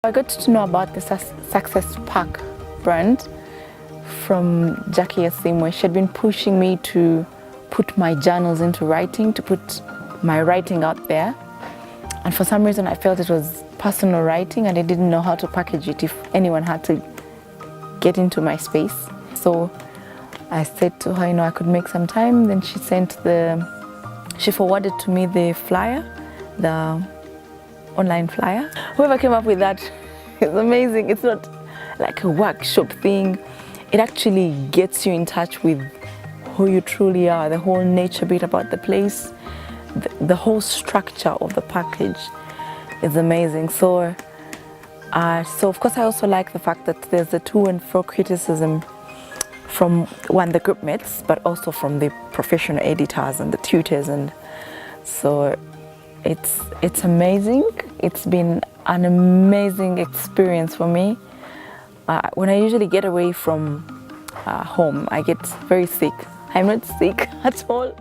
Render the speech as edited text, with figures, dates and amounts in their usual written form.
I got to know about the SuccessSpark brand from Jackie Asimwe. She had been pushing me to put my journals into writing, to put my writing out there. And for some reason I felt it was personal writing and I didn't know how to package it if anyone had to get into my space. So I said to her, I could make some time. Then she forwarded to me the flyer, the online flyer. Whoever came up with that is amazing. It's not like a workshop thing. It actually gets you in touch with who you truly are, the whole nature bit about the place, the whole structure of the package is amazing. So of course I also like the fact that there's a to and fro criticism from the group mates, but also from the professional editors and the tutors, and so it's amazing. It's been an amazing experience for me. When I usually get away from home, I get very sick. I'm not sick at all.